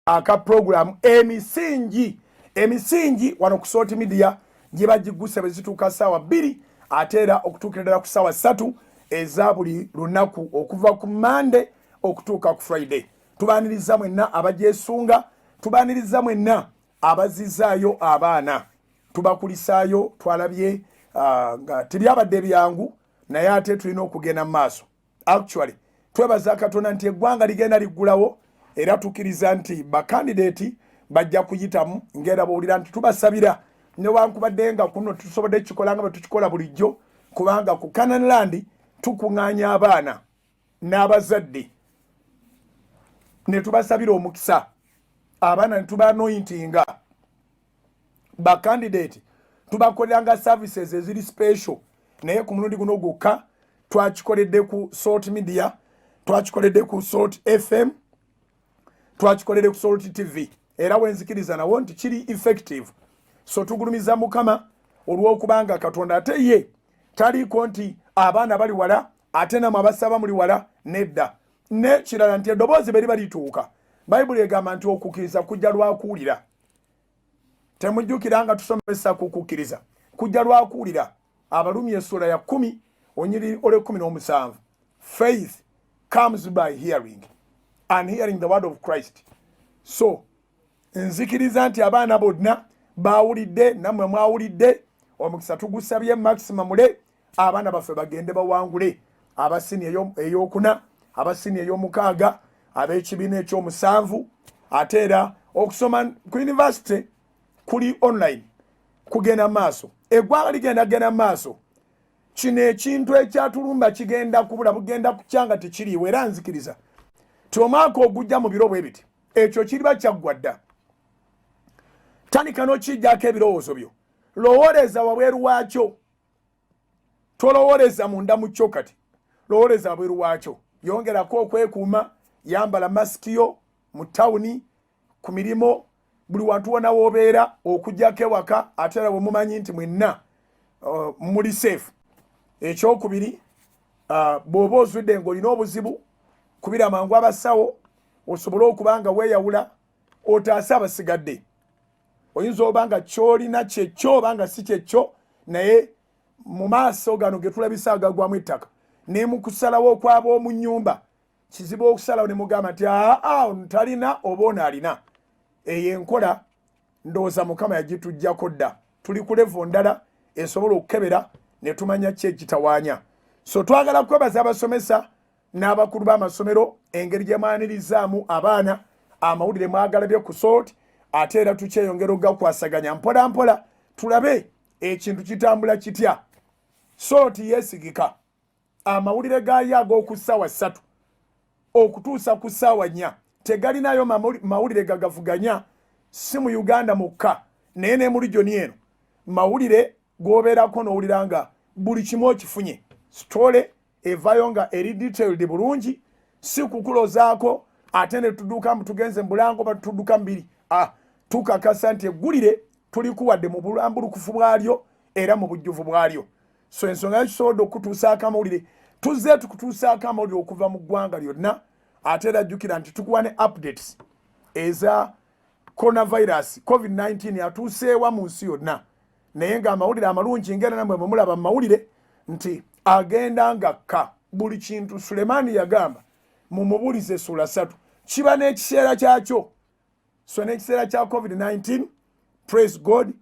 aka program emisingi wano ku Salt Media gye bagiguse bezituuka ssaawa 2 ate era okutuukirira ku ssaawa 3 eza buli lunaku okuva ku Monday okutuuka ku Friday. Tubaaniriza mwenna abagyesunga, tubaaniriza mwenna abazizaayo abaana, tubakulisaayo twalabye nga tebyabadde byangu naye ate tulina okugenda mu maaso. Actually twebaza Katonda nti eggwanga ligenda liggulawo era tukkiriza nti bakandidate bajja kuyitamu ngera bawulira nti tubasabira newankubadde nga kuno tusobodde kikola nga bwe tukikola bulijjo, kubanga ku Canaan Land tukuŋŋaanya abaana n'abazadde ne tubasabira omukisa, abaana ne tubanointinga, bakandidate tubakoleranga services eziri special, naye ku mulundi guno gwokka twakikoledde ku Salt Media, twakikoledde ku Salt FM, twakikoledde ku Salt TV, era wenzikiriza nawo nti kiri effective. So tugulumiza Mukama olw'okubanga Katonda ate ye taliiko nti abaana bali wala ate namwe abasaba muli wala, nedda. Ne kirala nti eddoboozi beri balituuka, Bayibuli egamba nti okukkiriza kujja lwakuwulira. Temujjukira nga tusomesa kukukkiriza kujja lwakuwulira. Abalumi essula ya 10 onyiri ole 17. Faith comes by hearing and hearing the word of Christ. So nzikiriza nti abaana bonna bawulidde, namwe mwawulidde, omukisa tugusabye maximum le abaana baffe bagende bawangule abasini ey'okuna, abasini ey'omukaaga, ab'ekibiina ekyomusanvu, ate era okusoma ku university kuli online kugenda maaso, eggwanga ligenda maaso. Kino ekintu ekyatulumba kigenda kubula, bugenda kukyanga tekiriiwo, era nzikiriza ti omwaka ogujja mu biro bwe biti ekyo kiriba kyaggwadda. Tandika n'okijjako ebirowoozo byo, lowooleza wabweru waakyo, tolowooleza munda mu kyo kati, lowooleza wabweru waakyo. Yongerako okwekuuma, yambala masiki yo mu tawuni, ku mirimo, buli wantu wonna w'obeera, okujjako ewaka ate era bwe mumanyi nti mwenna muli safe. Ekyokubiri, bw'oba ozudde ng'olina obuzibu, kubira mangu abasawo osobole okubanga weeyawula otaase abasigadde. Oyinza obanga kyolina kyekyo obanga si kyekyo, naye mu maaso gano ge tulabisa agagwamu ettaka ne mu kusalawo okwaba omu nnyumba kizibu okusalawo ne mugamba nti talina oba ono alina. Eyo enkola ndowooza Mukama yagitujjako dda, tuli ku levo ndala esobola okukebera ne tumanya ki ekitawaanya. So twagala kwebaza abasomesa n'abakulu b'amasomero engeri gye mwanirizzaamu abaana, amawulire mwagalabye ku Salt, ate era tukyeyongera okugakwasaganya mpola mpola tulabe ekintu kitambula kitya. Salt yeesigika, amawulire gaayo ag'oku ssaawa 3 okutuusa ku ssaawa 4 tegalinayo mawulire gagavuganya, si mu Uganda mukka naye ne mu region eno mawulire g'obeerako n'owulira nga buli kimu okifunye, sitole evaayo nga eri detailed bulungi, si kukulozaako ate ne tudduka tugenze mu bulango batudduka mbiri. Tukakasa nti eggulire tulikuwadde mu bulambulukufu bwalyo era mu bujjuvu bwalyo. So ensonga yakisobodde okutuusaako amawulire, tuzze tukutuusaako amawulire okuva mu ggwanga lyonna, ate era jjukira nti tukuwa ne updates eza coronavirus COVID-19 yatuuseewa mu nsi yonna, naye ng'amawulire amalungi ngera namwe bwe mulaba mu mawulire nti agenda ngakka buli kintu. Sulemaani yagamba mu Mubuulizi essula 3 kiba n'ekiseera kyakyo. So n'ekiseera kya COVID-19 praise God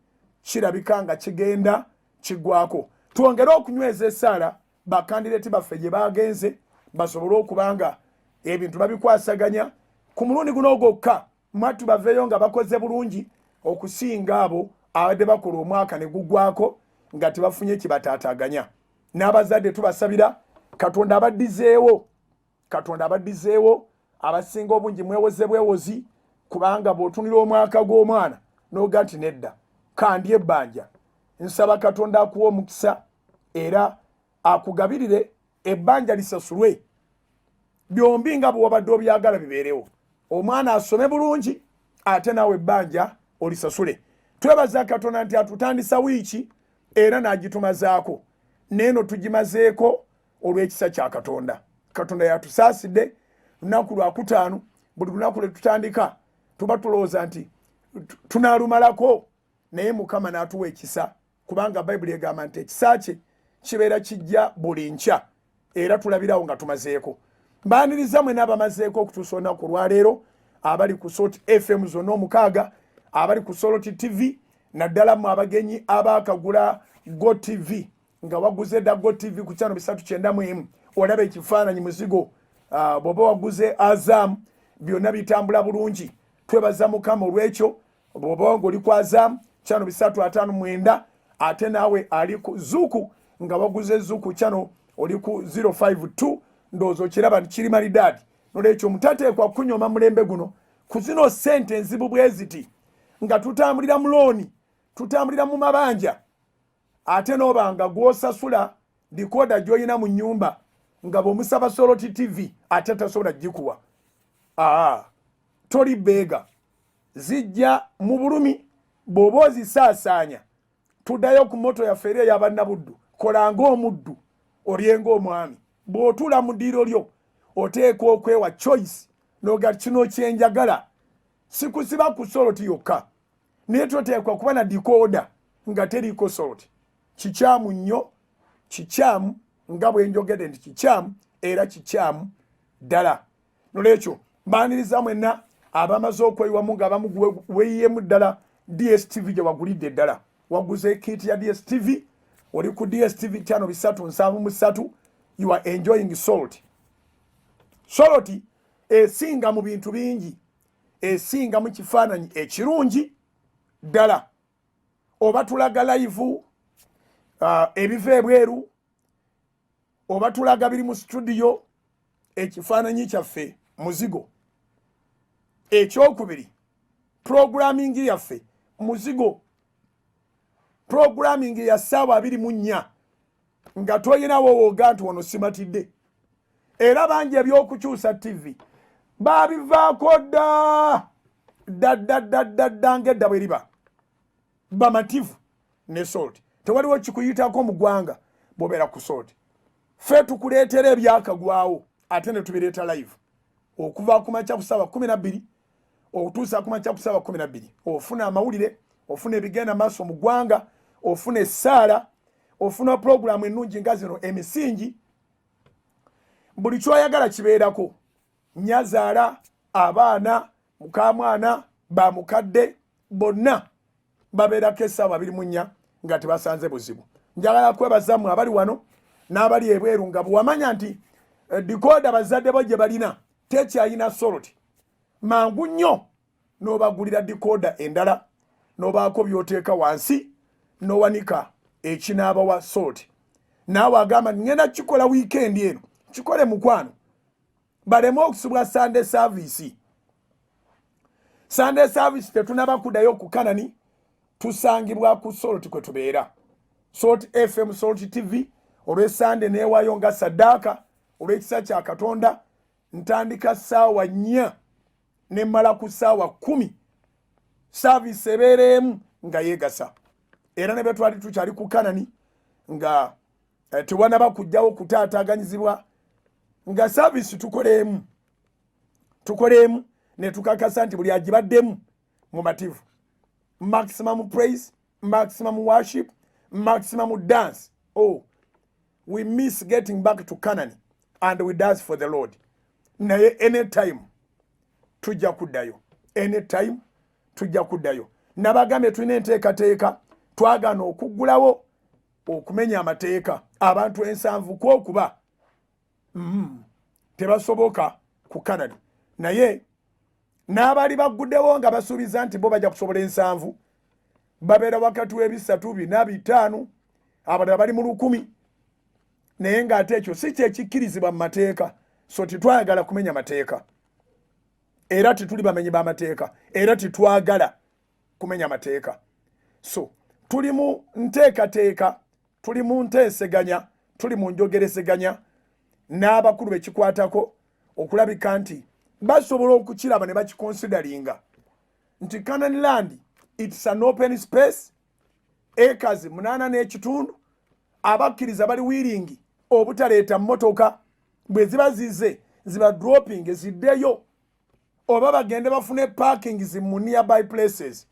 kirabika nga kigenda kiggwako. Twongere okunyweza essaala bakandidate baffe gye bagenze basobole okubanga ebintu babikwasaganya ku mulundi guno gwokka, mwattu baveeyo nga bakoze bulungi okusinga abo abadde bakola omwaka ne guggwako nga tebafunye kibataataaganya. N'abazadde tubasabira Katonda abaddizeewo, abasinga obungi mwewoze bwewozi, kubanga bw'otunira omwaka gw'omwana n'oga nti nedda kandi ebbanja. Nsaba Katonda akuwa omukisa era akugabirire ebbanja lisasulwe, byombi nga bw'obadde obyagala bibeerewo. Omwana asome bulungi ate naawe ebbanja olisasule. Twebaza Katonda nti atutandisa wiiki era n'agitumazaako, neeno tugimazeeko olw'ekisa kya Katonda. Katonda yatusaasidde lunaku lwa 5, buli lunaku lwe tutandika tuba tulowooza nti tunaalumalako naye mukama n'atuwa ekisa kubanga bayibuli egamba nti ekisa kye kibeera kijja buli nkya era tulabirawo nga tumazeeko. mbaaniriza mwe n'abamazeeko okutuusa olunaku lwaleero abali ku Salt FM zonna 6 abali ku Salt TV naddala mu abagenyi abaakagula Go TV nga waguze da Go TV ku channel 391 olaba ekifaananyi muzigo bw'oba waguze Azam byonna bitambula bulungi. Twebaza mukama olw'ekyo bw'oba ng'oli ku Azam channel 359 ate naawe ali ku Zuku nga waguze Zuku channel oli ku 052 ndowooza okiraba kiri maridadi. Nolwekyo mutateekwa kunyoma mulembe guno ku zino ssente enzibu bwe ziti nga tutambulira mu looni tutambulira mu mabanja ate n'obanga gw'osasula dikoda gy'olina mu nnyumba nga bw'omusaba Salt TV ate tasobola gikuwa. Toli beega zijja mu bulumi bw'oba ozisaasaanya. Tuddayo ku moto yaffe eri ey'abannabuddu kolanga omuddu olyenga omwami. Bw'otuula mu ddiiro lyo oteekwa okwewa choice noga kino kyenjagala sikusiba ku Salt yokka naye toteekwa kuba na dikoda nga teriiko Salt. Kikyamu nnyo, kikyamu nga bwe njogedde nti kikyamu era kikyamu ddala. Nolwekyo mbaaniriza mwenna abamaze okweyiwamu nga abamu weeyiyemu ddala DSTV gye wagulidde ddala. Waguze kit ya DSTV oli ku DSTV channel 373 you are enjoying Salt. Salt esinga mu bintu bingi, esinga mu kifaananyi ekirungi ddala. Oba tulaga live ebiva ebweru oba tulaga biri mu studio ekifaananyi kyaffe muzigo. Ekyokubiri programming yaffe muzigo. Programming ya ssaawa 24 nga toyinawo wooga nti wano simatidde. Era bangi ebyokukyusa TV babivaako dda ng'edda bwe liba bamativu ne Salt. Tewaliwo kikuyitako mu ggwanga bw'obeera ku Salt. Ffe tukuleetera ebyakagwawo ate ne tubireeta live okuva ku makya ku ssaawa 12 okutuusa ku makya ku ssaawa 12 ofuna amawulire, ofuna ebigenda maaso mu ggwanga, ofuna essaala, ofuna programu ennungi nga zino emisingi. Buli kyoyagala kibeerako. Nnyazaala, abaana, mukamwana, bamukadde bonna babeerako essaawa 24 nga tebasanze buzibu. Njagala kwebaza mmwe abali wano n'abali ebweru nga bw'amanya nti dikoda bazadde bo gye balina tekyayina Salt. Mangu nnyo n'obagulira dikoda endala n'obaako by'oteeka wansi n'owanika ekinaabawa Salt. Naawe agamba ngenda kikola weekend eno kikole mukwano baleme okusubwa Sunday service. Sunday service tetunaba kuddayo ku Kanani tusangibwa ku Salt kwe tubeera. Salt FM, Salt TV olw'Esande neewaayo nga saddaaka olw'ekisa kya Katonda ntandika ssaawa 4 ne mmala ku ssaawa 10 service ebeereemu nga yeegasa. Era ne bwe twali tukyali ku Kanani nga tewanaba kujjawo kutaataaganyizibwa nga service tukoleemu ne tukakasa nti buli agibaddemu mumativu. Maximum praise, maximum worship, maximum dance. We miss getting back to Canaan and we dance for the Lord. Naye anytime tujja kuddayo. Anytime tujja kuddayo. Nabagambe tulina enteekateeka twagaana okuggulawo okumenya amateeka abantu 7 kw'okuba tebasoboka ku Canada. Naye n'abali baguddewo nga basuubiza nti bo bajja kusobola 7 babeera wakati w'ebisatu 4 5 abalala bali mu 10 naye ng'ate ekyo si kyekikkirizibwa mu mateeka. So titwagala kumenya mateeka era tituli bamenyi b'amateeka era titwagala kumenya mateeka. So tuli mu nteekateeka, tuli mu nteeseganya, tuli mu njogereseganya n'abakulu bekikwatako okulabika nti basobola okukiraba ne bakikonsideringa nti Canaan land it's an open space acres 8 n'ekitundu abakkiriza bali wiringi obutaleeta mmotoka bwe ziba zize ziba dropping ziddeyo oba bagende bafune parkings mu nearby places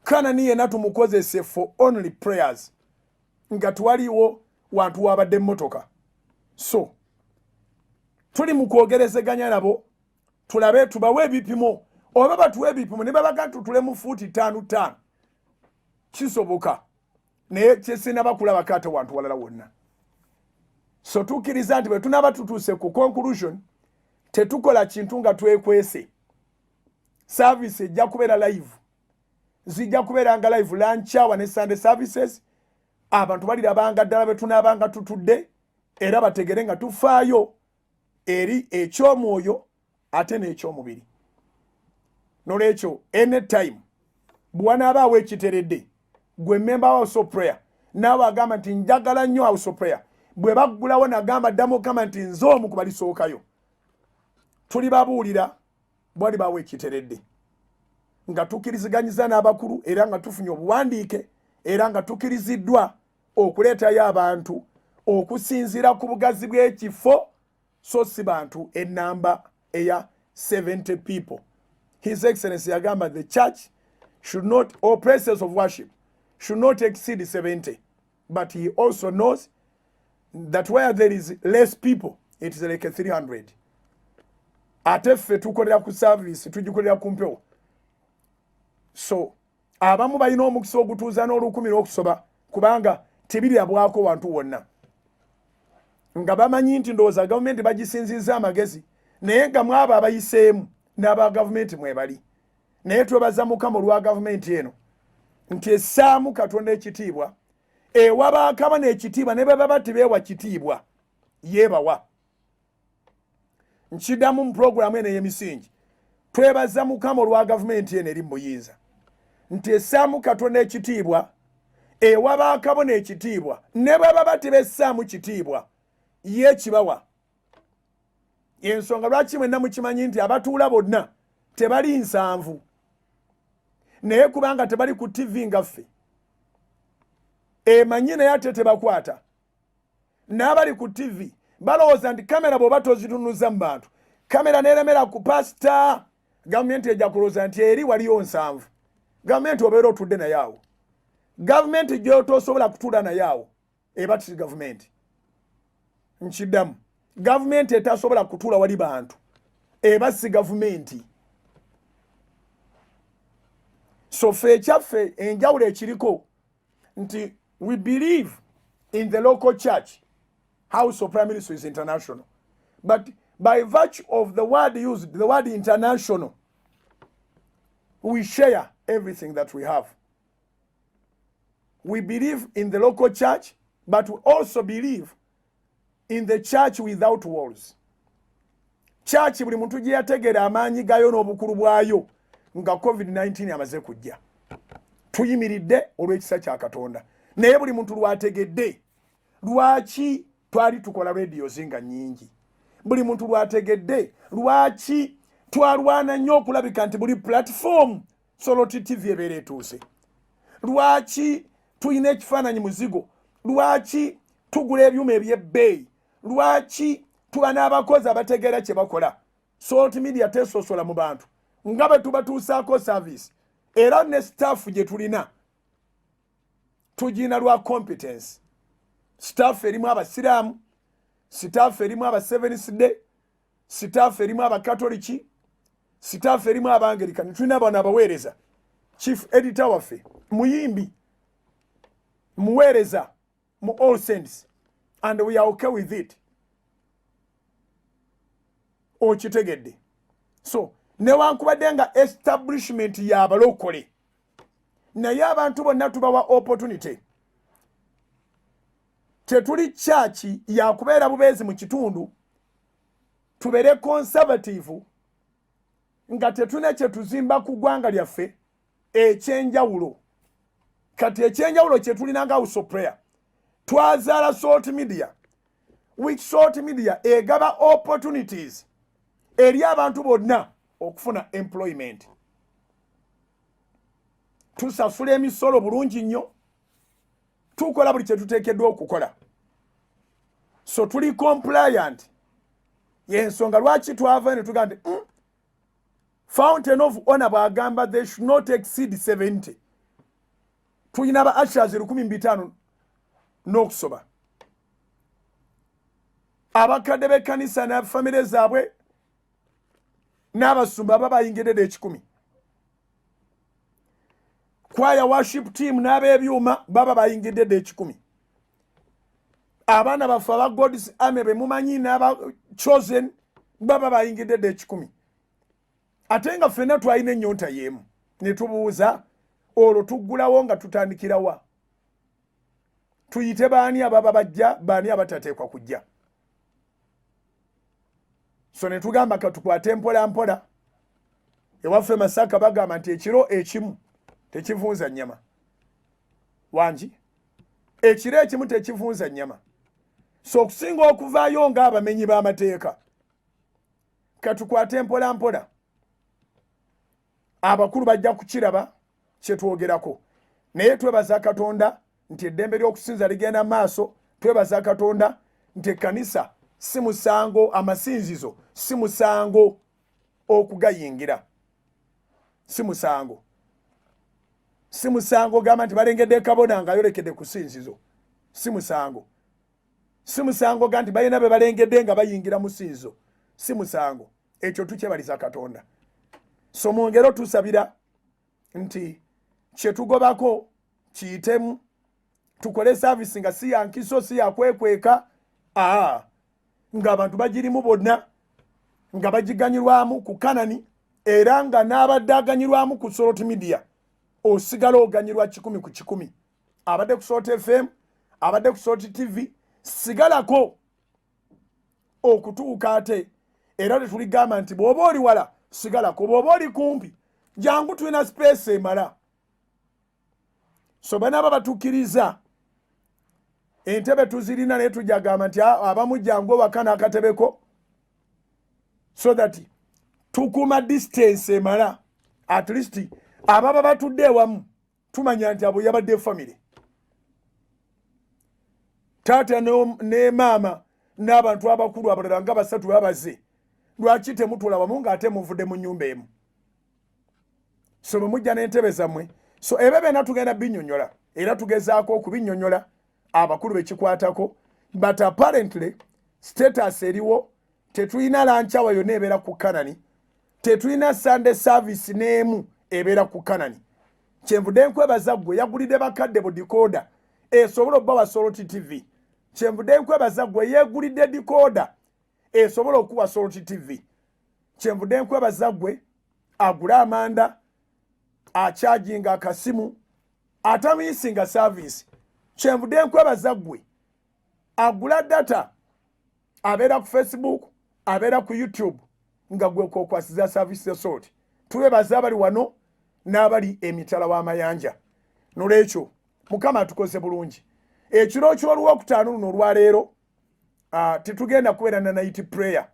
kana niye natumukozese for only prayers nga twaliwo wantu wabadde mmotoka. So tuli mu kwogerezeganya nabo tulabe tubawe ebipimo oba batuwe ebipimo ne babaga tutule mu fuuti 5 kisoboka naye kyesina bakulaba kate wantu walala wonna. So tukiriza nti bwe tunaba tutuuse ku conclusion tetukola kintu nga twekwese. Service ejja kubeera live, zijja kubeeranga live lunch hour ne Sunday services. Abantu balirabanga ddala bwe tunaabanga tutudde era bategere nga tufaayo eri ekyomwoyo ate n'ekyomubiri. Nolwekyo anytime bw'anaabaawo ekiteredde gwe member wa House of Prayer naawe agamba nti njagala nnyo House of Prayer, bwe baggulawo nagamba ddamu okama nti nze omu ku balisookayo, tuli babuulira bwali baawo ekiteredde nga tukkiriziganyiza n'abakulu era nga tufunye obuwandiike era nga tukkiriziddwa okuleetayo abantu okusinziira ku bugazi bw'ekifo so si bantu enamba eya 70 people. His Excellency yagamba the church should not, or places of worship should not exceed 70, but he also knows that where there is less people it is like 300. Ate ffe tukolera ku service tugikolera ku mpewo. So abamu balina omukisa ogutuuza n'olukumi n'okusoba kubanga tebiri abwako wantu wonna nga bamanyi nti ndowooza gavumenti bagisinziza amagezi naye nga mwaba abayiseemu n'aba gavumenti mwebali. Naye twebaza Mukama olwa gavumenti eno nti essaamu Katonda ekitiibwa ewa Bakabona ekitiibwa ne bwe baba tebeewa kitiibwa yeebawa. Nkiddamu mu puroguramu eno ey'emisingi twebaza Mukama olwa gavumenti eno eri mu buyinza nti essaamu Katonda ekitiibwa ewa Bakabona ekitiibwa ne bwe baba tebessaamu kitiibwa ye kibawa. Ensonga lwaki mwenna mukimanyi nti abatuula bonna tebali nsanvu naye kubanga tebali ku TV nga ffe emanyi naye ate tebakwata. N'abali ku TV balowooza nti kamera bw'oba tozitunuza mu bantu kamera neeremera ku pasita gavumenti ejja kulowooza nti eri waliyo nsanvu. Gavumenti obeera otudde naye awo, gavumenti gy'otosobola kutuula naye awo eba ti gavumenti. Nkiddamu gavumenti etasobola kutuula wali bantu eba si gavumenti. So ffe ekyaffe enjawulo ekiriko nti we believe in the local church. House of Prime Minister is international, but by virtue of the word used, the word international, we share everything that we have. We believe in the local church, but we also believe in the church without walls. Church buli muntu gye yategera amaanyi gayo n'obukulu bwayo nga COVID-19 amaze kujja. Tuyimiridde olw'ekisa kya Katonda. Naye buli muntu lwategedde lwaki twali tukola radio zinga nyingi. Buli muntu lwategedde lwaki twalwana nnyo okulabika nti buli platform Soroti TV ebeera etuuse. Lwaki tuyina ekifaananyi muzigo. Lwaki tugula ebyuma eby'ebbeeyi. Lwaki tuba n'abakozi abategeera kye bakola. Soroti Media tesosola mu bantu nga bwe tubatuusaako service era ne staff gye tulina tugina lwa competence. Staff erimu abasiraamu, staff erimu aba Seventh Day, staff erimu abakatoliki, staff erimu abangerikani, tulina bano abaweereza. Chief editor waffe muyimbi muweereza mu All Saints, and we are okay with it. Okitegedde. So newankubadde nga establishment y'abalokole naye abantu bonna tubawa opportunity. Tetuli church yakubeera bubeezi mu kitundu tubeere conservative nga tetuna kye tuzimba ku ggwanga lyaffe ekyenjawulo. Kati ekyenjawulo kye tulina nga House of Prayer twazaala Salt Media, which Salt Media egaba opportunities eri abantu bonna okufuna employment. Tusasula emisolo bulungi nnyo, tukola buli kye tuteekeddwa okukola. So tuli compliant. Yensonga lwaki twava ne tugamba nti Fountain of Honor bagamba they should not exceed 70. Tuyina ba ushers 1500 n'okusoba. Abakadde b'ekkanisa na famire zaabwe n'abasumba babayingidde ekikumi. Choir worship team n'abebyuma baba bayingidde ekikumi. Abaana baffe aba God's Army be mumanyi n'aba chosen baba bayingidde ekikumi. Ate nga ffenna twalina ennyonta y'emu ne tubuuza olwo tuggulawo nga tutandikirawa. Tuyite baani ababa bajja baani abatateekwa kujja. So ne tugamba katukwate mpola mpola. Ewaffe Masaka bagamba nti ekiro ekimu tekivunza nnyama. Wangi ekiro ekimu tekivunza nnyama. So okusinga okuvaayo ng'abamenyi b'amateeka katukwate mpola mpola. Abakulu bajja kukiraba kye twogerako. Naye twebaza Katonda nti eddembe ly'okusinza ligenda maaso. Twebaza Katonda nti ekkanisa si musango, amasinzizo si musango okugayingira. Si musango. Si musango gamba nti balengedde kabona nga yolekedde kusinzizo. Si musango. Si musango gamba nti balina be balengedde nga bayingira mu sinzizo. Si musango. Ekyo tukyebaliza Katonda. So mu ngero tusabira nti kye tugobako kiyitemu, tukole service nga si ya nkiso si ya kwekweka, nga abantu bagirimu bonna, nga bagiganyirwamu ku Kanani, era nga n'abadde aganyirwamu ku Soroti Media osigala oganyirwa 100 ku 100. Abadde ku Soroti FM, abadde ku Soroti TV, sigalako okutuuka ate. Era tetuligamba nti bw'oba oli wala sigalako, bw'oba oli kumpi jangu tulina space emala. So bana babatukkiriza entebe tuzirina naye tujagamba nti abamu jangu wakana akatebeko, so that tukuma distance emala. At least ababa batudde ewamu tumanya nti abo yabadde family. Taata ne mama n'abantu abakulu abalala nga basatu babaze. Lwaki temutula wamu ng'ate muvudde mu nnyumba emu? So bwe mujja n'entebe zammwe. So ebyo byonna tugenda binnyonnyola era tugezaako okubinnyonnyola abakulu bekikwatako, but apparently status eriwo. Tetulina lanchawa yonna ebeera ku Kanani, tetulina Sunday service n'emu ebeera ku Kanani. Kyenvudde nkwebaza ggwe yagulidde bakadde bu decoder esobola obbawa Soroti TV. Kyenvudde nkwebaza ggwe yeegulidde decoder esobola okuwa Soroti TV. Kyenvudde nkwebaza ggwe agula amanda, acharginga akasimu, atamisinga service. Kyenvudde nkwebaza ggwe agula data, abeera ku Facebook, abeera ku YouTube, nga gwe kokwasiza service ya Soroti. Twebaza abali wano n'abali emitala w'amayanja. Nolwekyo Mukama atukoze bulungi. Ekiro ky'Olwokutaano luno olwaleero tetugenda kubeera na night prayer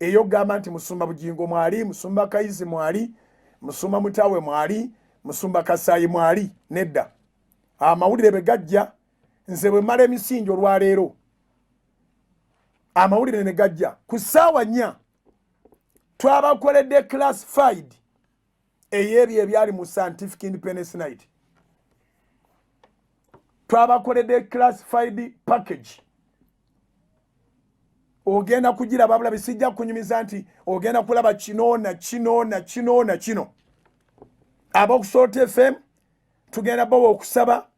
eyo gamba nti Musumba Bugingo mwali, Musumba Kayizi mwali, Musumba Mutawe mwali, Musumba Kasaayi mwali. Nedda. Amawulire begajja nze bwe mala emisingi olwaleero, amawulire ne gajja ku ssaawa 4 twabakoledde classified ey'ebyo ebyali mu Scientific Independence Night. Twabakoledde classified package. Ogenda kugira babula bisijja kunyumiza nti ogenda kulaba kino na kino na kino na kino. Abo ku Soroti FM tugenda bawo okusaba,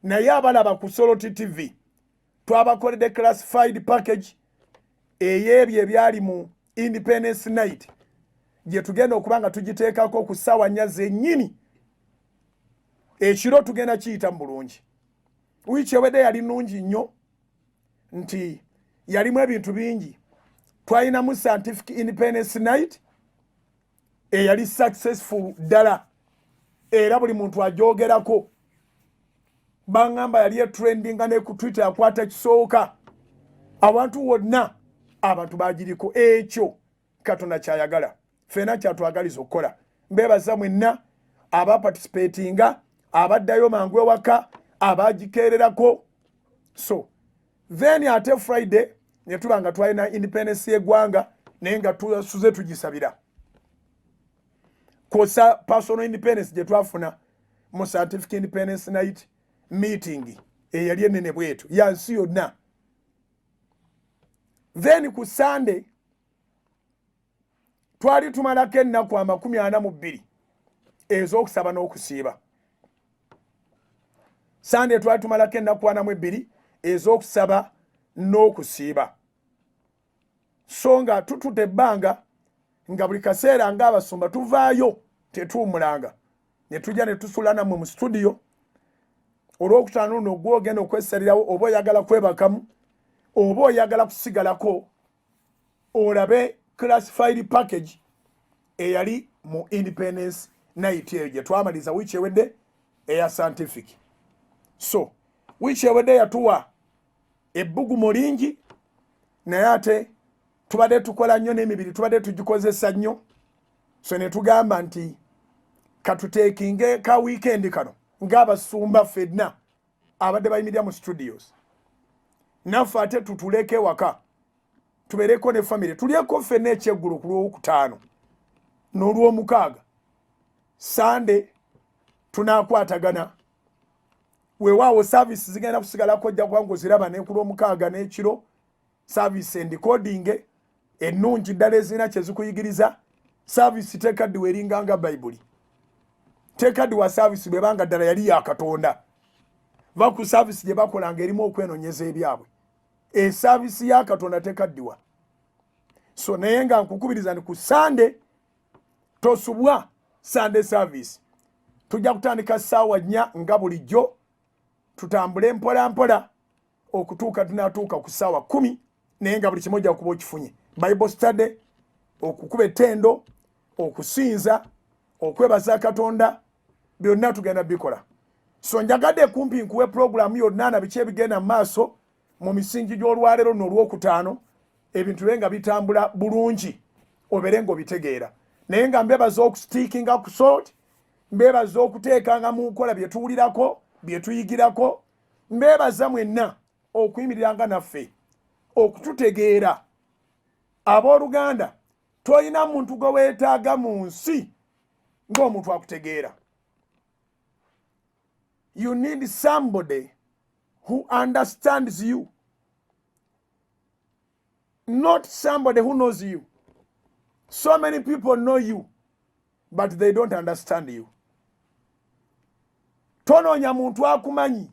naye abalaba ku Soroti TV twabakoledde classified package ey'ebyo ebyali mu Independence Night gye tugenda okuba nga tugiteekako ku ssaawa 4 zennyini. Ekiro tugenda kiyita mu bulungi. Wiiki ewedde yali nnungi nnyo nti yalimu ebintu bingi. Twalinamu Scientific Independence Night eyali successful ddala, era buli muntu ajogerako. Bangamba yali trendinga ne ku Twitter akwata kisooka. Abantu wonna abantu bagiriko. Ekyo Katonda kyayagala, ffenna kyatwagaliza okukola. Mbebaza mwenna abaparticipatinga, abaddayo mangu ewaka, abagikeererako. So then ate Friday ne tuba nga twalina independence y'eggwanga naye nga tusuze tugisabira. kosa personal independence je twafuna mu scientific independence night meeting eyali enene bwetu yansi yonna. Then ku Sunday twali tumalako ennaku 42 ez'okusaba n'okusiiba. Sunday twali tumalako ennaku 42 ez'okusaba n'okusiiba. So nga tutute ebbanga nga buli kaseera ng'abasumba tuvaayo tetuwumulanga ne tujja ne tusula nammwe mu studio. Olwokutaano nno gwe ogenda okwesalirawo oba oyagala kwebakamu oba oyagala kusigalako olabe classified package eyali mu independence night eyo gye twamaliza wiiki ewedde eya scientific. So wiiki ewedde yatuwa ebbugumu lingi naye ate tubadde tukola nnyo n'emibiri tubadde tugikozesa nnyo. So ne tugamba nti katuteekinge ka weekend kano ng'abasumba ffenna abadde bayimirira mu studios naffe ate tutuleke waka tubeereko ne family tulyeko ffenna ekyeggulu ku lwokutaano n'olwomukaaga. Sunday tunaakwatagana weewaawo service zigenda kusigalako ojja kuba ng'oziraba ne ku lwomukaaga n'ekiro service encoding ennungi ddala ezirina kye zikuyigiriza. Service tekaddiwa eringanga bayibuli tekaddiwa service bwe banga ddala yali ya Katonda va ku service gye bakolanga erimu okwenonyeza ebyabwe. Service ya Katonda tekaddiwa. So naye nga nkukubiriza ni ku Sunday tosubwa Sunday service tujja kutandika ssaawa 4 nga bulijjo tutambule mpola mpola okutuuka tunatuuka ku ssaawa 10 naye nga buli kimu ojja kuba okifunye. Bible study, okukuba ettendo, okusinza, okwebaza Katonda byonna tugenda bikola. So njagadde kumpi nkuwe program yonna na biki ebigenda mu maaso mu misingi gy'olwaleero n'olwokutaano ebintu benga bitambula bulungi obere ng'obitegeera. Naye nga mbebaza okustikinga ku salt, mbebaza okuteekanga mu nkola bye tuwulirako bye tuyigirako, mbebaza mwenna okuyimiriranga naffe okututegeera. Abooluganda toyina muntu gwe weetaaga mu nsi ng'omuntu akutegeera. You need somebody who understands you, not somebody who knows you. So many people know you, but they don't understand you. Tonoonya muntu akumanyi,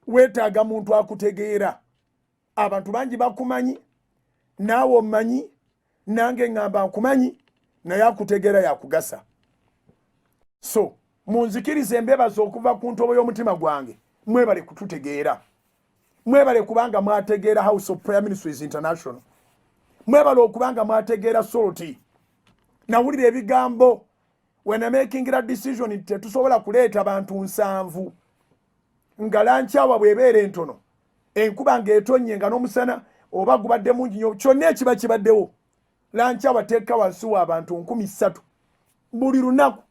weetaaga muntu akutegeera. Abantu bangi bakumanyi, naawe omanyi, nange ngamba nkumanyi, naye akutegeera yakugasa. So munzikirize embebaza okuva ku ntobo y'omutima gwange, mwebale kututegeera. Mwebale kubanga mwategeera House of Prayer Ministries International. Mwebale okubanga mwategeera Soroti. Nawulira ebigambo when I'm making a decision tetusobola kuleeta abantu 7 nga lankyawa bw'ebeera entono enkuba ng'etonye nga n'omusana oba gubadde mungi nnyo kyonna ekiba kibaddewo lankyawa teeka wansi wa abantu 3,000 buli lunaku.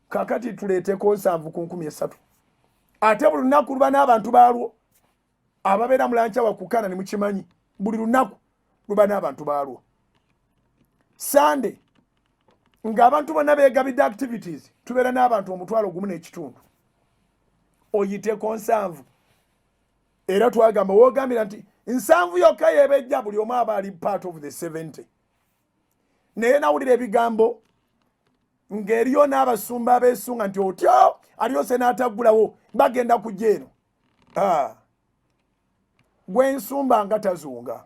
Kakati tuleeteko 7 ku 3,000 ate buli lunaku luba n'abantu baalwo ababeera mu lankyawa kukana ne mukimanyi buli lunaku luba n'abantu baalwo. Sunday ng'abantu bonna beegabidde activities tubeera n'abantu 1,500 oyiteko 7 era twagamba woogambira nti 7 yokka yeebejja buli omu aba ali part of the 70. Naye nawulira ebigambo ng'eriyo n'abasumba abeesunga nti otyo aliyo se n'ataggulawo bagenda kujja eno. Gwe nsumba nga tazunga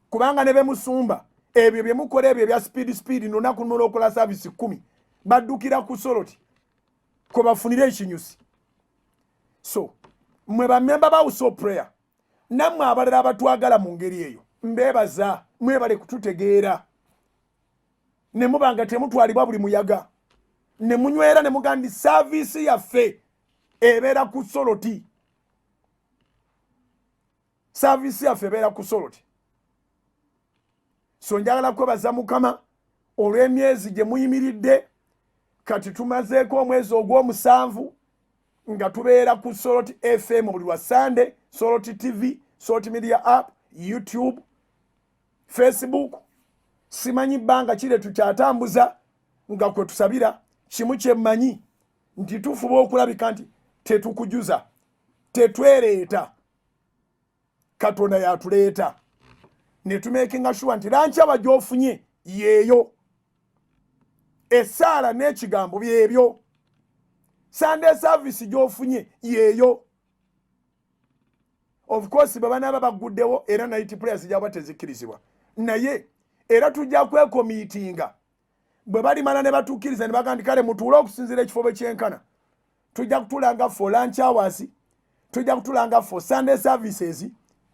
kubanga ne bemusumba ebyo bye mukola ebyo ebya speed n'olunaku luno olw'okola service 10 baddukira ku Soroti kwe bafunira ekinyusi. So mwe bamemba ba House of Prayer nammwe abalala abatwagala mu ngeri eyo mbeebaza mwebale kututegeera ne mubanga temutwalibwa buli muyaga ne munywera ne mugandi service yaffe ebeera ku Soroti. Service yaffe ebeera ku Soroti. So njagala kwebaza Mukama olw'emyezi gye muyimiridde kati tumazeeko omwezi ogw'omusanvu nga tubeera ku Soroti FM buli wa Sunday, Soroti TV, Soroti Media App, YouTube, Facebook, simanyi bbanga kire tukyatambuza nga kwe tusabira kimu kyemmanyi nti tufuba okulabika nti tetukujuza tetwereeta Katonda yatuleeta ne tumekinga sure nti lanchaba gy'ofunye yeeyo essaala n'ekigambo byebyo Sunday service gy'ofunye yeeyo of course baba naba baguddewo era night prayers gyaba tezikkirizibwa naye era tujja kwekomiitinga bwe balimala ne batukkiriza ne bagamba kale mutuule okusinziira ekifo bwe kyenkana tujja kutulanga for lunch hours tujja kutulanga for Sunday services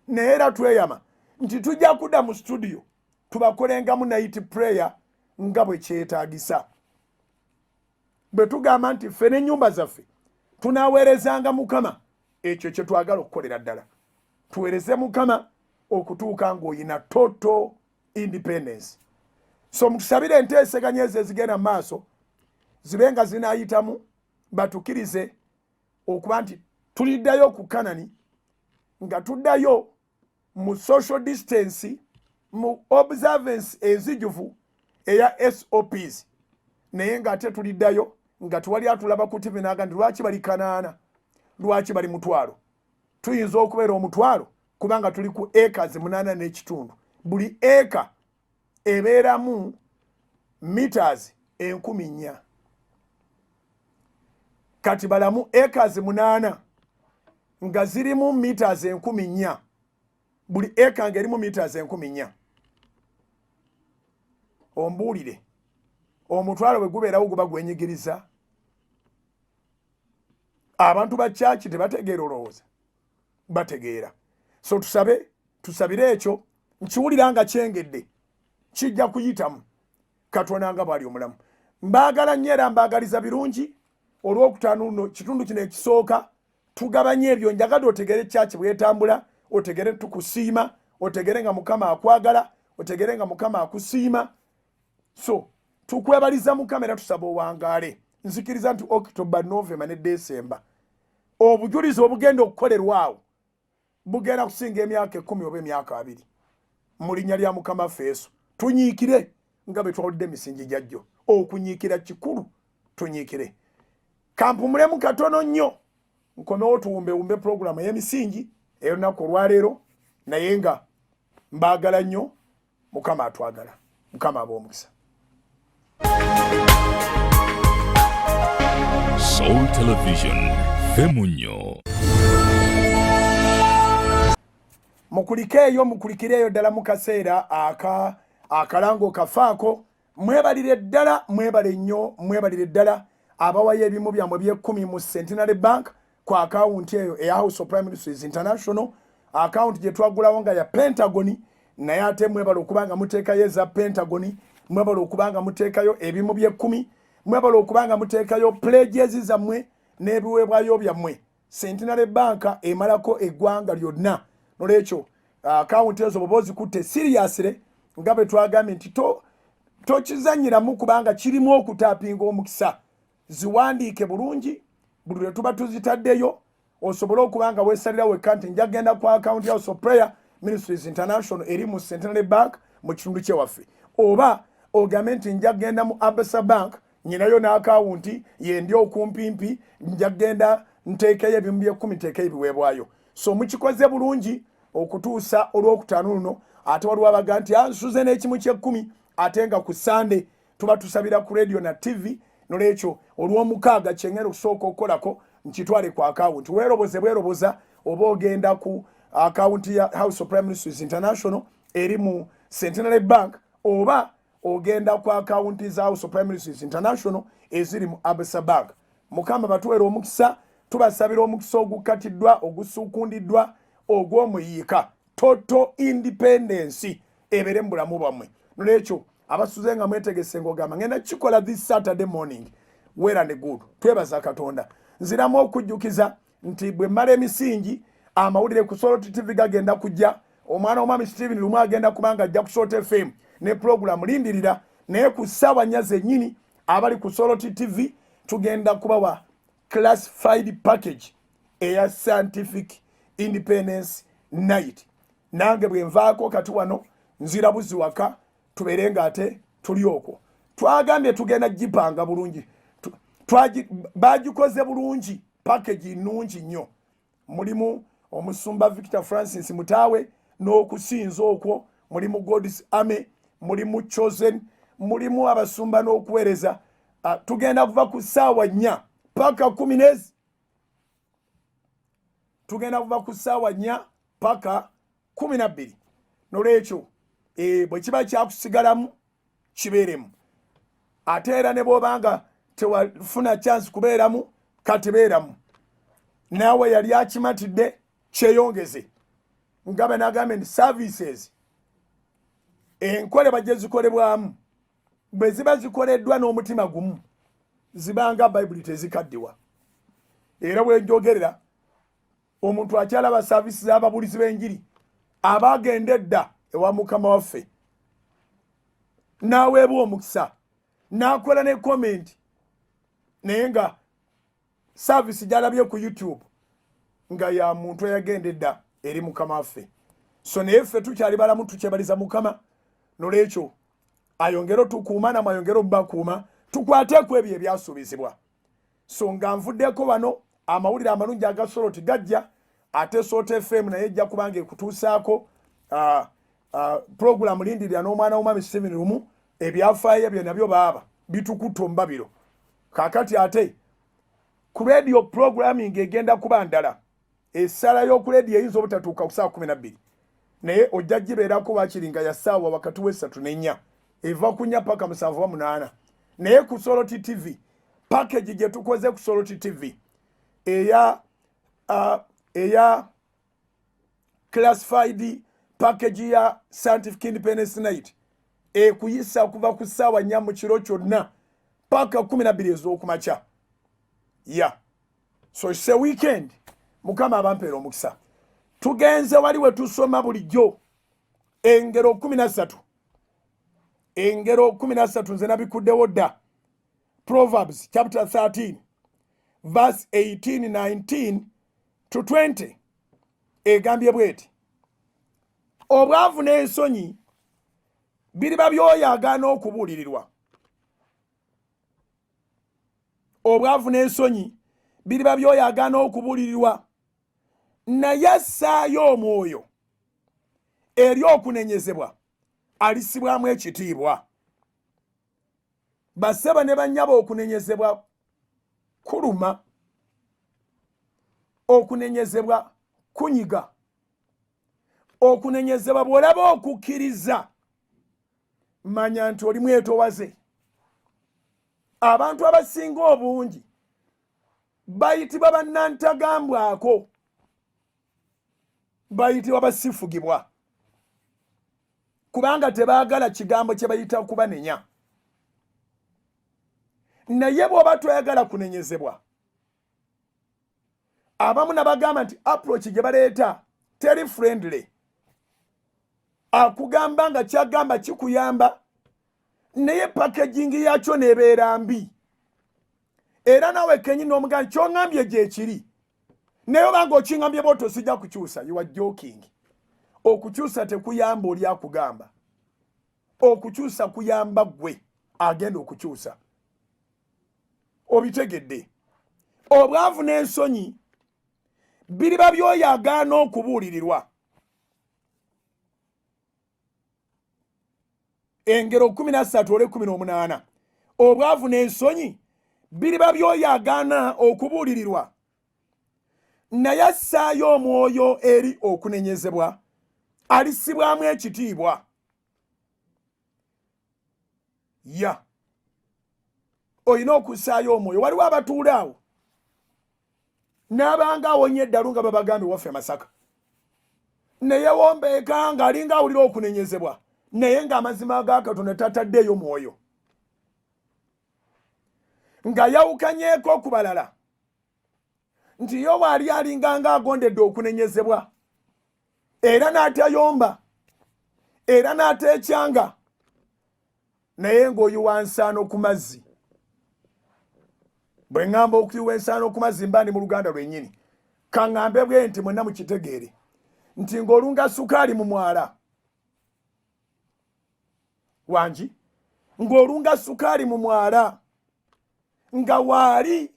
naye era tweyama nti tujja kudda mu studio tubakolengamu night prayer nga bwe kyetaagisa bwe tugamba nti ffe n'ennyumba zaffe tunaaweerezanga Mukama ekyo kye twagala okukolera ddala tuweereze Mukama okutuuka ng'oyina total independence. So mutusabire enteeseganya ezo ezigenda maaso zibe nga zinaayitamu batukirize okuba nti tuliddayo ku Kanani nga tuddayo mu social distance mu observance enzijuvu eya SOPs naye nga ate tuliddayo nga tuwali atulaba ku TV naga ndi lwaki bali Kanaana lwaki bali mutwalo tuyinza okubeera omutwalo kubanga tuli ku acres 8 n'ekitundu buli eka ebeeramu meters 1000 kati balamu acres 8 nga zirimu meters 1000 buli eka ngerimu meters 1000 ombuulire omutwalo bwe gubeerawo guba gwenyigiriza abantu ba church tebategeera olowooza bategeera so tusabire ekyo nkiwulira nga kyengedde kijja kuyitamu Katonda nga bwali omulamu mbaagala nnyo era mbaagaliza birungi olw'okutaano luno kitundu kino ekisooka tugabanye ebyo njagala otegere church bwetambula otegere tukusiima otegere nga Mukama akwagala otegere nga Mukama akusiima so tukwebaliza Mukama era tusaba owangaale nzikiriza nti October, November ne December obujulizi obugenda okukolerwawo bugenda kusinga emyaka 10 oba emyaka 2 mu linnya lya Mukama feeso tunyiikire nga bwe twawulidde emisingi jajjo okunyiikira kikulu tunyiikire kampumulemu katono nnyo nkomewo tuwumbewumbe programu y'emisingi ey'olunaku olwaleero naye nga mbaagala nnyo Mukama atwagala Mukama ab'omukisa. Soul Television Femunyo mukulikireyo ddala mu kaseera akalango kafaako mwebalire ddala mwebale nnyo mwebalire ddala abawayo ebimu byammwe bye10 mu Centenary Bank ku akawunti eyo eya House of Prime Ministers International akawunti gye twagulawo nga ya Pentagon naye ate mwebale okubanga muteekayo eza Pentagon mwebale okubanga muteekayo ebimu bye10 mwebale okubanga muteekayo pledges zammwe n'ebiweebwayo byammwe Centenary Bank emalako eggwanga lyonna nolwekyo akawunti ezo bwe ozikutte seriously nga bwe twagambye nti tokizanyiramu kubanga kirimu okutaapinga omukisa ziwandiike bulungi buli lwe tuba tuzitaddeyo osobole okubanga weesalira wekka nti nja genda ku akawunti ya House of Prayer Ministries International eri mu Centenary Bank mu kitundu kyewaffe oba ogambe nti nja genda mu Absa Bank nyinayo n'akawunti yendi okumpimpi nja genda nteekayo ebimu bye10 nteekayo ebiweebwayo so mukikoze bulungi okutuusa olw'okutaano luno ate waliwo abaga nti ansuze n'ekimu kye10 ate nga ku Sunday tuba tusabira ku radio na TV nolwekyo olw'omukaaga kyengera okusooka okukolako nkitwale ku akawunti weeroboza oba ogenda ku akawunti ya House of Prime Ministers International eri mu Centenary Bank oba ogenda ku akawunti za House of Prime Ministers International eziri mu Absa Bank. Mukama batuwera omukisa tubasabira omukisa ogukatiddwa ogusuukundiddwa ogw'omuyiika total independence ebere mu bulamu bwammwe nolwekyo abasuze nga mwetegese ng'ogamba ngenda kikola this Saturday morning well and good twebaza Katonda nziramu okujjukiza nti bwe mmala emisingi amawulire ku Soul TV gagenda kujja omwana omwami Steven lumu agenda kubanga ajja ku Soul FM ne program lindirira naye ku ssaawa nnya zennyini abali ku Soul TV tugenda kubawa classified package eya scientific independence night nange bwe nvaako kati wano nzira buzi waka tuberenga ate tuli okwo. Twagambye tugenda gipanga bulungi. Bagikoze bulungi, package nnungi nnyo. Mulimu omusumba Victor Francis Mutawe n'okusinza okwo, mulimu God's Army, mulimu Chosen, mulimu abasumba n'okuweereza. Tugenda kuva ku ssaawa 4 paka 10. Tugenda kuva ku ssaawa 4 paka 12. Nolwekyo bwe kiba kyakusigalamu kibeeremu. Ate era ne bw'obanga tewafuna chance kubeeramu kati beeramu. Naawe yali akimatidde kyeyongeze. Ngabe n'agambye services enkole bajje zikolebwamu. Bwe ziba zikoleddwa n'omutima gumu zibanga Bayibuli tezikaddiwa. Era bwe njogerera omuntu akyalaba services ababulizi b'enjiri abagenda edda ewa Mukama waffe n'aweebwa omukisa n'akola ne comment naye nga service gyalabye ku YouTube nga ya muntu eyagenda edda eri Mukama waffe. So naye ffe tukyali balamu tukyebaliza Mukama. Nolwekyo ayongero tukuuma na mayongero bakuuma tukwate ku ebyo ebyasuubizibwa. So nga nvuddeko wano amawulire amalungi agasoloti gajja ate Sote FM naye ejja kubanga ekutuusaako program lindirira n'omwana w'omwami Steven Lumu ebyafaayo ebyo nabyo baaba bitukutumba biro. Kakati ate ku radio programming egenda kuba ndala. Essala y'oku radio eyinza obutatuuka ku ssaawa 12 naye ojja gibeerako wakiringa ya ssaawa wakati w'essatu n'ennya eva ku 4 paka 7-8. Naye ku Soloti TV package gye tukoze ku Soloti TV eya classified package ya Scientific Independence Night ekuyisa kuva ku ssaawa 4 mu kiro kyonna paka 12 ez'okumakya. So it's a weekend. Mukama abampeera omukisa. Tugenze wali we tusoma bulijjo engero 13. Engero 13 nze nabikuddewo dda. Proverbs chapter 13 verse 18, 19 to 20 egambye bweti. Obwavu n'ensonyi biriba byoyagaana okubuulirirwa. Obwavu n'ensonyi biriba byoyagaana okubuulirirwa. Naye assaayo omwoyo eri okunenyezebwa alisibwamu ekitiibwa. Basseba ne bannyaba okunenyezebwa kuluma. Okunenyezebwa kunyiga. Okunenyezebwa bw'olaba okukkiriza manya nti oli mwetowaze. Abantu abasinga obungi bayitibwa bannantagambwako, bayitibwa basifugibwa kubanga tebaagala kigambo kye bayita kubanenya. Naye bw'oba toyagala kunenyezebwa, abamu nabagamba nti approach gye baleeta teri friendly. Akugamba nga kyagamba kikuyamba naye packaging yakyo nebeera mbi. Era nawe kenyini omugamba kyongambye gye kiri. Naye obanga okingambye bw'otyo sijja kukyusa. You are joking. Okukyusa tekuyamba oli akugamba. Okukyusa kuyamba gwe agenda okukyusa. Obitegedde. Obwavu n'ensonyi biriba byoyagaana okubuulirirwa. Engero 13:18. Obwavu n'ensonyi biriba byoyagaana okubuulirirwa. Naye assaayo omwoyo eri okunenyezebwa alisibwamu ekitiibwa. Olina okussaayo omwoyo. Waliwo abatuula awo n'abanga awonye eddalu nga babagambe waffe Masaka, naye wombeeka ng'alinga awulira okunenyezebwa naye ng'amazima ga Katonda tataddeeyo mwoyo, nga yawukanyeeko ku balala nti yo bw'ali alinga ng'agondedde okunenyezebwa era n'atayomba era n'ateekyanga, naye ng'oyiwa nsaano ku mazzi. Bwe ngamba okuyiwa ensaano ku mazzi mba ndi mu Luganda lwennyini. Kaŋŋambe bwe nti mwenna mukitegeere. Nti ng'olunga sukaali mu mwala wangi ng'olunga sukaali mu mwala nga waali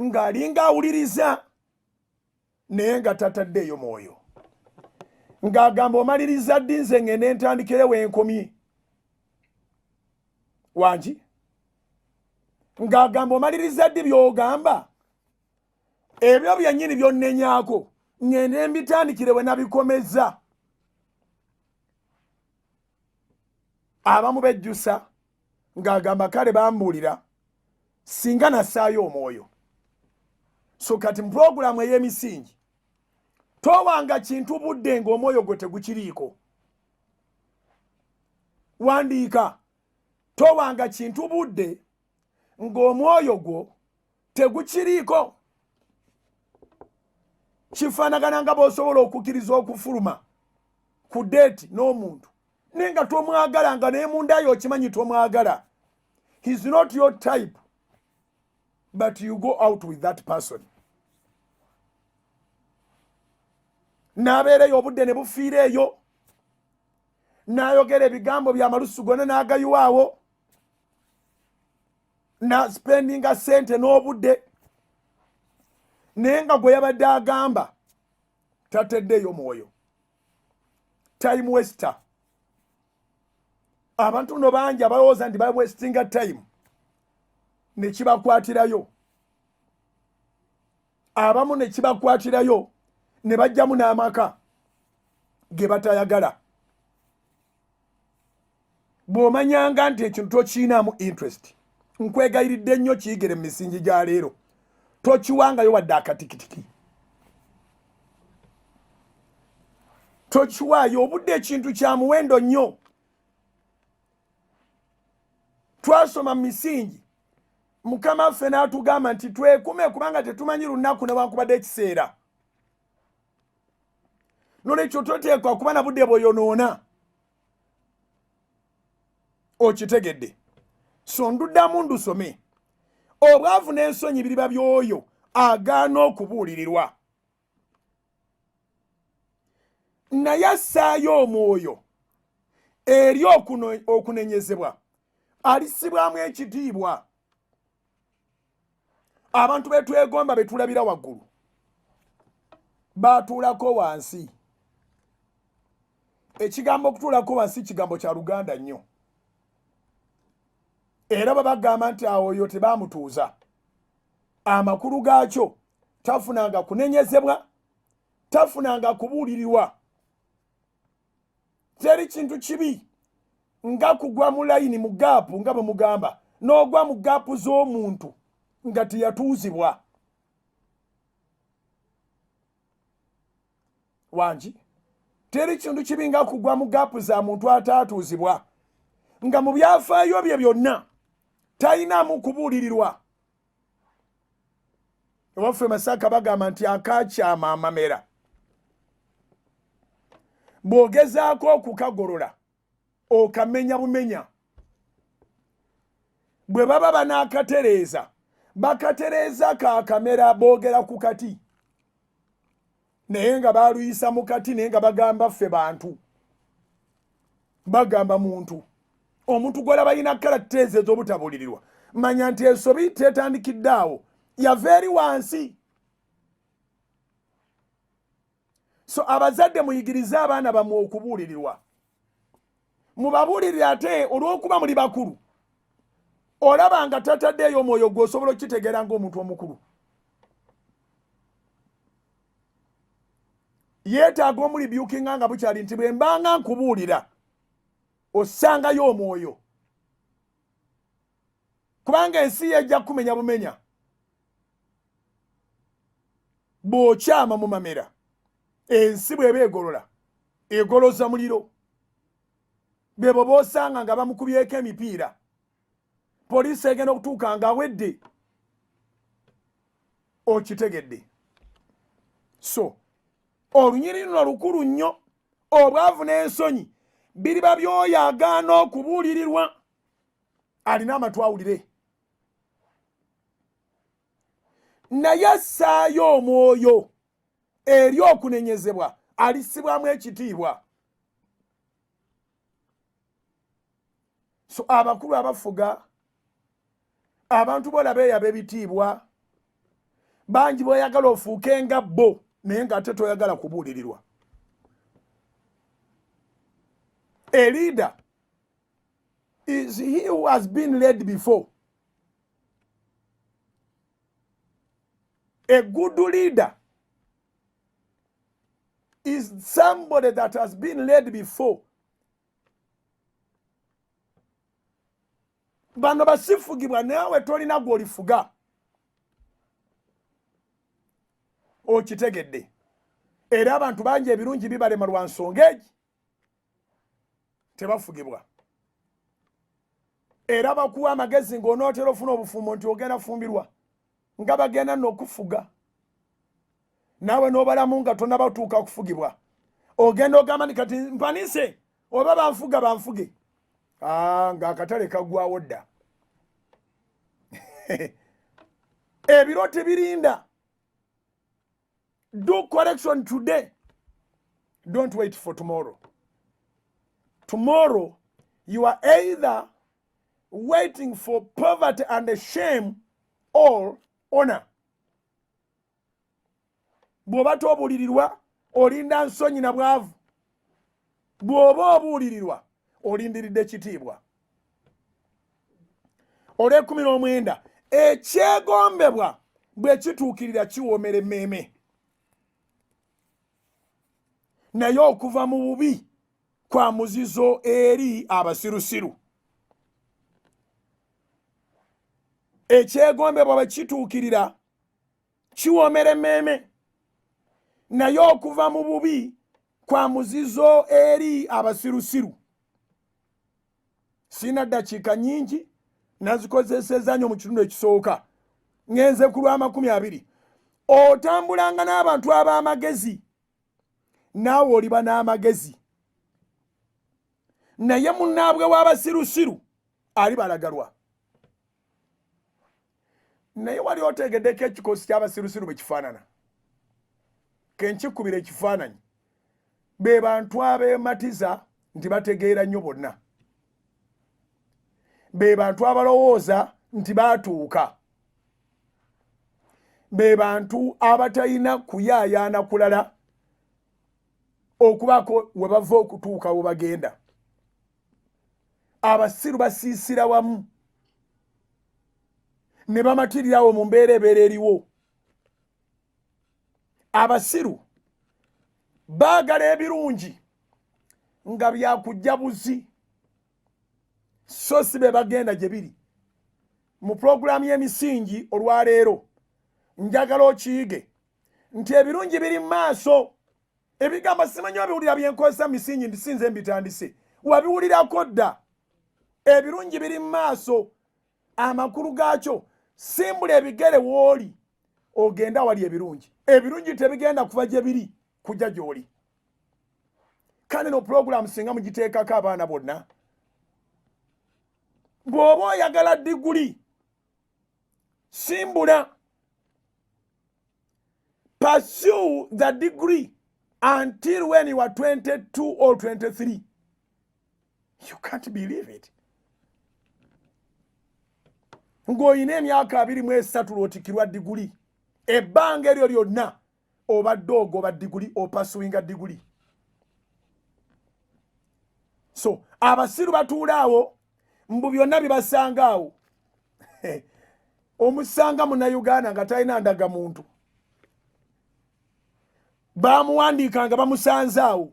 ng'alinga awuliriza naye nga tataddeeyo mwoyo ng'agamba omaliriza ddi nze ngende ntandikire wenkomye wangi ng'agamba omaliriza ddi by'ogamba ebyo byennyini byonnenyaako ngende mbitandikire we nabikomeza abamu bejjusa ng'agamba kale bambuulira singa nassaayo omwoyo. So kati mu pulogulaamu ey'emisingi towanga kintu budde ng'omwoyo gwe tegukiriiko. Wandiika towanga kintu budde ng'omwoyo gwo tegukiriiko. Kifaanagana nga bw'osobola okukkiriza okufuluma ku deeti n'omuntu naye nga tomwagala nga naye munda yo okimanyi tomwagala. He's not your type, but you go out with that person. N'abeereyo obudde ne bufiira eyo n'ayogera ebigambo by'amalusu gonna n'agayiwaawo spendinga sente n'obudde naye nga gwe yabadde agamba tateddeeyo mwoyo. Time waster. Abantu no bangi abalowooza nti bawestinga time ne kibakwatirayo. Abamu ne kibakwatirayo ne bajjamu n'amaka ge batayagala. Bw'omanyanga nti ekintu tokiinaamu interest, nkwegayiridde nnyo kiyigire mu misingi gya leero, tokiwangayo wadde akatikitiki. Tokiwaayo, obudde ekintu kya muwendo nnyo. Twasoma mu misingi Mukama waffe n'atugamba nti twekume kubanga tetumanyi lunaku newankubadde ekiseera. Nolwekyo toteekwa kuba na budde bw'oyonoona. Okitegedde. So nduddamu ndusome. Obwavu n'ensonyi biriba by'oyo agaana okubuulirirwa. Naye assaayo omwoyo eri okunenyezebwa alisibwamu ekitiibwa. Abantu betwegomba betulabira waggulu batuulako wansi. Ekigambo okutuulako wansi kigambo kya Luganda nnyo. Era babagamba nti awo oyo tebamutuuza. Amakulu gaakyo tafunanga kunenyezebwa, tafunanga kubuulirirwa. Teri kintu kibi nga kugwa mu layini mu gaapu nga bwe mugamba n'ogwa mu gaapu z'omuntu nga teyatuuzibwa. Wangi teri kintu kibi nga kugwa mu gaapu za muntu ataatuuzibwa nga mu byafaayo bye byonna talinamu kubuulirirwa. Ewaffe Masaka bagamba nti akaakyama amamera. Bw'ogezaako okukagolola okamenya bumenya, bwe baba banaakatereeza bakatereeza kaakamera boogera ku kati naye nga baaluyisa mu kati naye nga bagamba ffe bantu, bagamba muntu. Omuntu gw'olaba alina karateezi ez'obutabuulirirwa manya nti ensobi teetandikidde awo, yava eri wansi. So abazadde muyigirize abaana bammwe okubuulirirwa. Mubabuulirire ate olw'okuba muli bakulu olaba nga tataddeeyo omwoyo gwe osobola okitegeera ng'omuntu omukulu. Yeetaaga omulibyukinga nga bukyali nti bwe mbanga nkubuulira ossangayo omwoyo. Kubanga ensi yejja kumenya bumenya. Bw'okyama mu mamera ensi bw'eba egolola egoloza muliro. Bebo b'osanga nga bamukubyeko emipiira, poliisi egenda okutuuka nga awedde. Okitegedde. So olunyiriri luno lukulu nnyo. Obwavu n'ensonyi biriba by'oyo agaana okubuulirirwa. Alina amatu awulire. Naye assaayo omwoyo eri okunenyezebwa alisibwamu ekitiibwa. So abakulu abafuga abantu bolabe yabebitibwa banji boyagala ofuuke nga bo naye nga ate toyagala kubuulirirwa. A leader is he who has been led before. A good leader is somebody that has been led before. Bano basifugibwa nawe tolina gw'olifuga. Okitegedde. Era abantu bangi ebirungi bibalema lwa nsonga egi. Tebafugibwa. Era bakuwa amagezi ng'onootera ofuna obufumo nti ogenda fumbirwa. Nga bagenda n'okufuga. Nawe n'obalamu nga tonnabatuuka kufugibwa. Ogenda ogamba nti kati mpanise oba banfuga banfuge. Ng'akatale kaggwawo dda. Ebiro tebirinda. Do correction today. Don't wait for tomorrow. Tomorrow, you are either waiting for poverty and shame or honor. Bw'oba tobuulirirwa olinda nsonyi na bwavu. Bw'oba obuulirirwa olindiridde kitiibwa. Olwe 19 ekyegombebwa bwe kituukirira kiwoomera emmeeme. Naye okuva mu bubi kwa muzizo eri abasirusiru. Ekyegombebwa bwe kituukirira kiwoomera emmeeme. Naye okuva mu bubi kwa muzizo eri abasirusiru. Sina ddakiika nyingi nazikozesezza nnyo mu kitundu ekisooka. Ngenze ku lwa 20. Otambulanga n'abantu ab'amagezi naawe oliba n'amagezi. Naye munnaabwe w'abasirusiru ali balagalwa. Naye wali otegeddeko ekikosi ky'abasirusiru bwe kifaanana. Kenkikubira ekifaananyi. Be bantu abeematiza nti bategeera nnyo bonna. Be bantu abalowooza nti baatuuka. Be bantu abatalina kuyaayaana kulala okubaako we bava okutuuka we bagenda. Abasiru basiisira wamu ne bamatirirawo mu mbeera ebeera eriwo. Abasiru baagala ebirungi nga byakujja buzi so si be bagenda gye biri. Mu pulogulaamu y'emisingi olwaleero njagala okiyige nti ebirungi biri mu maaso. Ebigambo simanyi obiwulira byenkozesa misingi ndisinze mbitandise. Wabiwulirako dda. Ebirungi biri mu maaso. Amakulu gaakyo simbula ebigere w'oli ogenda wali ebirungi. Ebirungi tebigenda kuva gye biri kujja gy'oli. Kale no pulogulaamu singa mugiteekako abaana bonna. Bw'oba oyagala diguli simbula. Pursue the degree until when you are 22 or 23. You can't believe it. Ng'olina emyaka 23 lw'otikirwa diguli. Ebbanga eryo lyonna obadde ogoba diguli opasuinga diguli. So abasiru batuula awo mbu byonna bibasanga awo. Omusanga Munnayuganda nga talina ndagamuntu. Bamuwandiikanga bamusanze awo.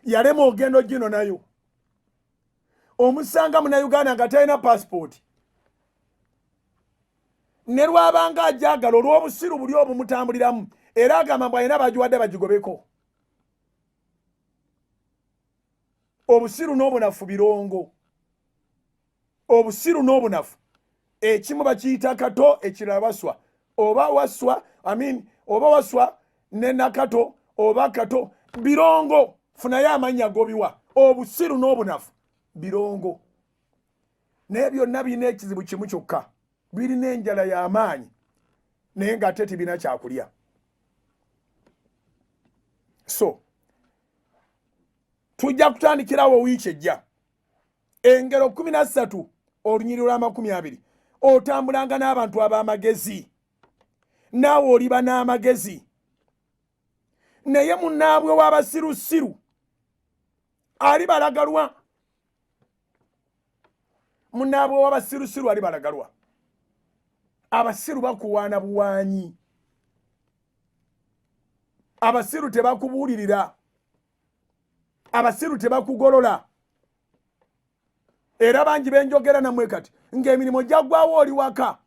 Yalema ogendo gino nayo. Omusanga Munnayuganda nga talina passport. Ne lwabanga ajagala olw'obusiru buli obumutambuliramu era agamba mbu alina bagiwadde bagigobeko. Obusiru n'obunafu birongo. Obusiru n'obunafu ekimu bakiyita kato ekirala baswa. Oba waswa oba waswa ne nakato oba kato birongo. Funayo amannya gobiwa. Obusiru n'obunafu birongo. Naye byonna birina ekizibu kimu kyokka. Birina enjala y'amaanyi naye ng'ate tebirina kyakulya. So tujja kutandikirawo wiiki ejja. engero 13 olunyiriri lwa 20 otambulanga n'abantu ab'amagezi naawe oliba n'amagezi naye munnaabwe w'abasirusiru alibalagalwa munnaabwe w'abasirusiru alibalagalwa abasiru bakuwaana buwaanyi abasiru tebakubuulirira abasiru tebakugolola era bangi benjogera namwe kati ng'emirimu gyaggwawo oli waka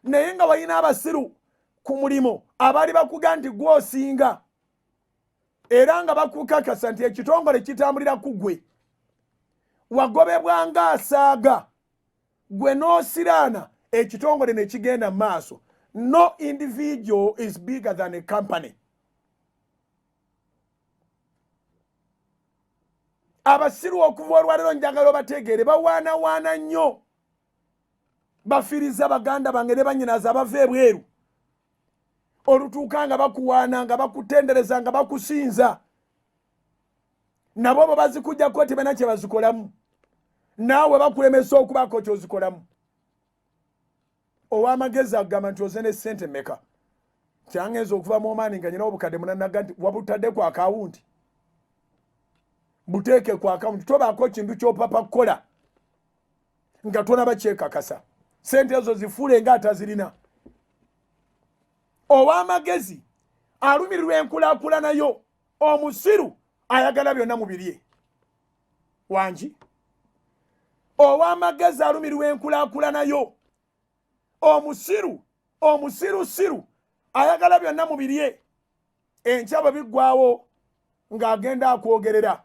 naye nga walina abasiru ku mulimu abaali bakuga nti gwosinga era nga bakukakasa nti ekitongole kitambulira ku gwe wagobebwanga asaaga gwe n'osiraana ekitongole ne kigenda maaso. No individual is bigger than a company. Abasiru okuva olwalero njagala obategeere bawaanawaana nnyo bafiriza baganda bange ne bannyinaze abava ebweru olutuuka nga bakuwaana nga bakutendereza nga bakusinza nabo bo bazikujjako tebana kye bazikolamu naawe bakulemesa okubaako kyozikolamu. Ow'amagezi agamba nti oze ne ssente meka kyangenza okuva mu omaani nga nyina obukadde munanaga nti wabutadde ku akawunti buteeke ku akawunti tobaako kintu kyopapa kukola nga tonaba kyekakasa ssente ezo zifuule nga atazirina. Ow'amagezi alumirirwa enkulaakulanayo omusiru ayagala byonna mu birye wangi. Ow'amagezi alumirirwa enkulaakulanayo omusirusiru ayagala byonna mu birye enkya bwe biggwawo ng'agenda akwogerera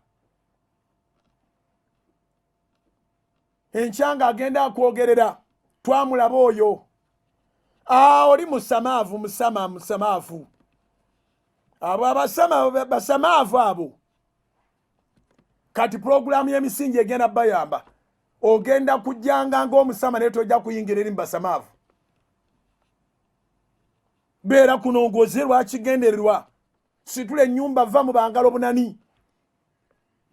enkya ng'agenda akwogerera twamulaba oyo oli musamaavu abo basamaavu abo kati puroguramu y'emisingi egenda bayamba ogenda kujjanga ng'omusama naye tojja kuyingira eri mu basamaavu. Beera kunongoze lwakigendererwa situla ennyumba va mu bangalo bunani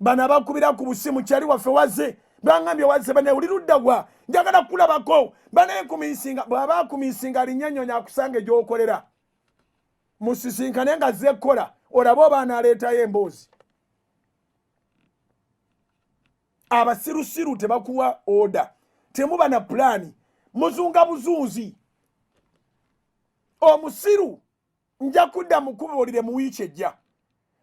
bana bakubira ku busimu kyali waffe wazze bangambye wazze bane oli ludda gwa njagala kulabako bane kumisinga bwaba kumisinga alinnyanyonya akusange gy'okolera musisinkane nga zze kola olaba oba anaaleetayo emboozi. Abasirusiru tebakuwa oda temuba na pulaani muzunga buzunzi. Omusiru nja kudda mukubuulire mu wiiki ejja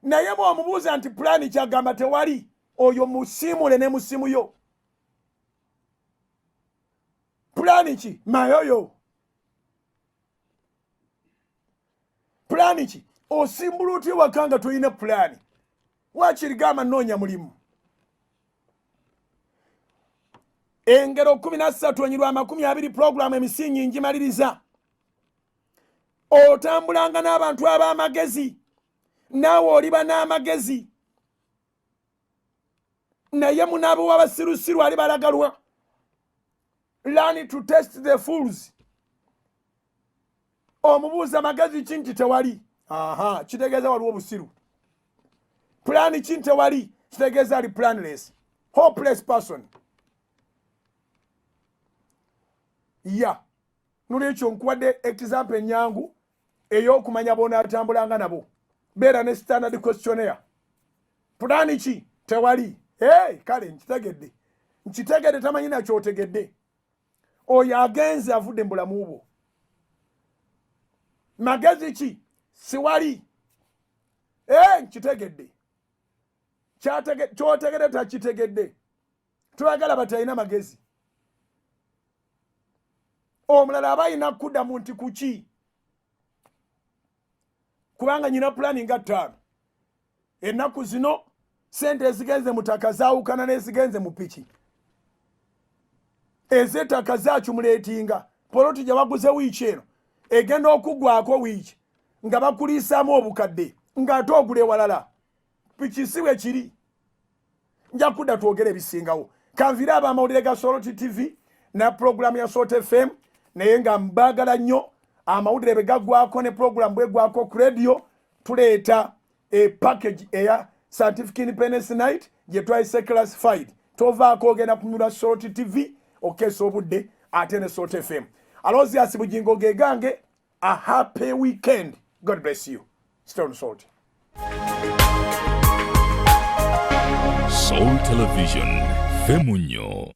naye bw'omubuuza nti pulaani kyagamba tewali oyo musiimule ne musimu yo. Pulaani ki mayoyo pulaani ki osimbula otya waka nga tolina pulaani wakirigamba noonya mulimu. Engero 13 onyirwa 20 puroguramu emisingi ngimaliriza. Otambulanga n'abantu ab'amagezi naawe oliba n'amagezi naye munaabo w'abasirusiru alibalagalwa. Learn to test the fools. Omubuuza magezi ki nti tewali kitegeeza waliwo obusiru. Pulaani ki nti tewali kitegeeza ali planless hopeless person. Nolwekyo nkuwadde example ennyangu ey'okumanya b'onaatambulanga nabo. Beera ne standard questionnaire. Pulaani ki tewali. Kale nkitegedde tamanyi na kyotegedde. Oyo agenze avudde mu bulamu bwo. Magezi ki siwali. Nkitegedde kyotegedde takitegedde. Twagala batalina magezi. Omulala aba alina kuddamu nti kuki kubanga nyina pulaani nga 5 ennaku zino sente ezigenze mu ttaka zaawukana n'ezigenze mu piki. Ez'ettaka zaakumuleetinga poloti gye baguze wiiki eno egenda okuggwako wiiki nga bakuliisaamu obukadde ng'ate ogula ewalala. Piki si bwe kiri. Nja kudda twogere ebisingawo. Kanvire ab'amawulire ga Soroti TV na puroguramu ya Soroti FM naye nga mbaagala nnyo amawulire bwe gaggwako ne puroguramu bwegwako ku radio tuleeta package eya Scientific Independence Night gye twayise classified tovaako ogenda kunyula Salt TV okeesa obudde ate ne Salt FM. Alozias Bugingo gegange, a happy weekend. God bless you. Stone Salt. Soul Television, Femunyo.